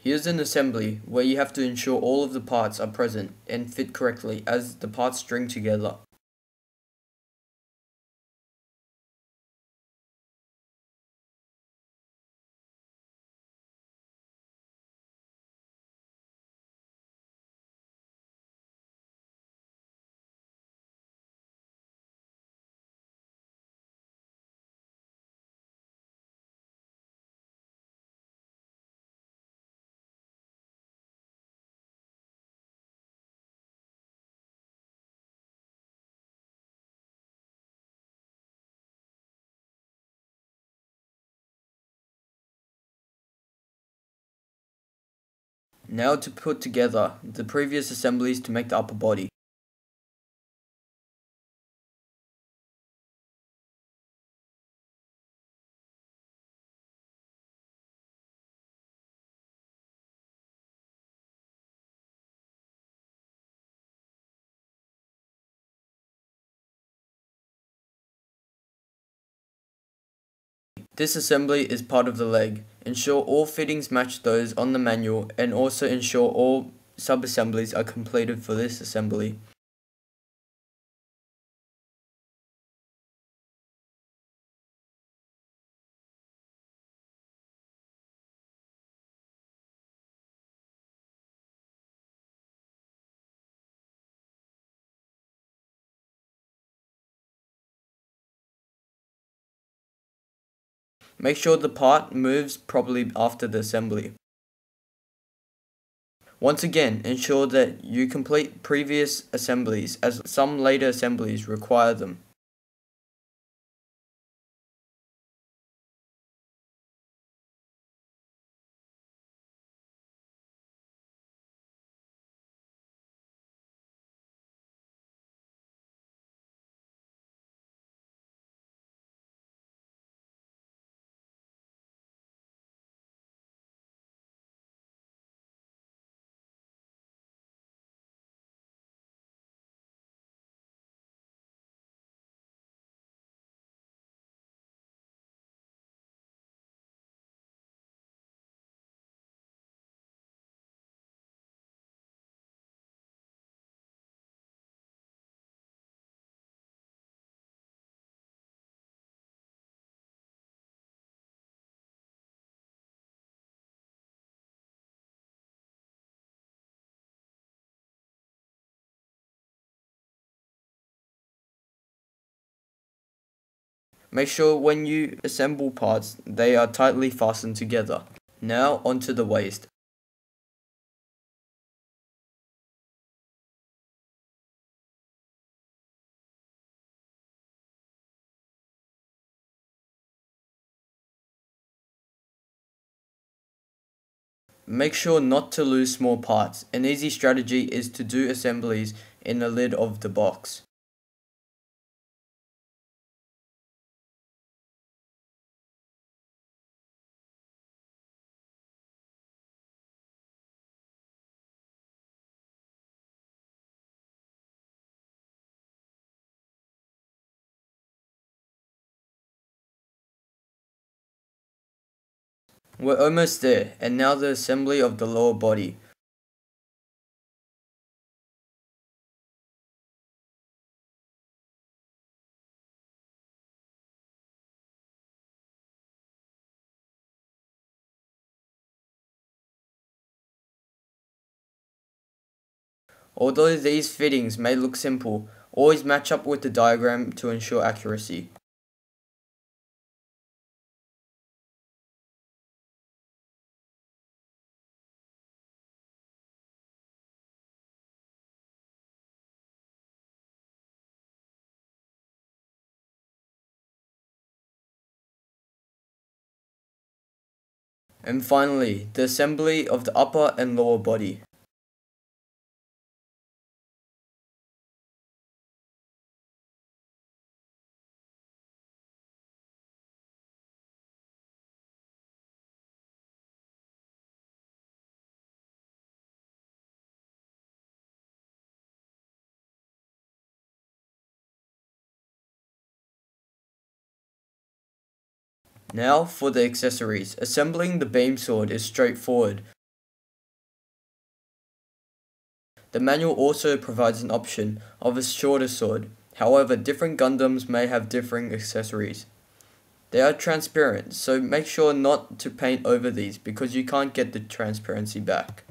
Here's an assembly where you have to ensure all of the parts are present and fit correctly as the parts string together. Now to put together the previous assemblies to make the upper body. This assembly is part of the leg. Ensure all fittings match those on the manual and also ensure all sub-assemblies are completed for this assembly. Make sure the part moves properly after the assembly. Once again, ensure that you complete previous assemblies as some later assemblies require them. Make sure when you assemble parts, they are tightly fastened together. Now onto the waist. Make sure not to lose small parts. An easy strategy is to do assemblies in the lid of the box. We're almost there, and now the assembly of the lower body. Although these fittings may look simple, always match up with the diagram to ensure accuracy. And finally, the assembly of the upper and lower body. Now for the accessories. Assembling the beam sword is straightforward. The manual also provides an option of a shorter sword. However, different Gundams may have differing accessories. They are transparent, so make sure not to paint over these because you can't get the transparency back.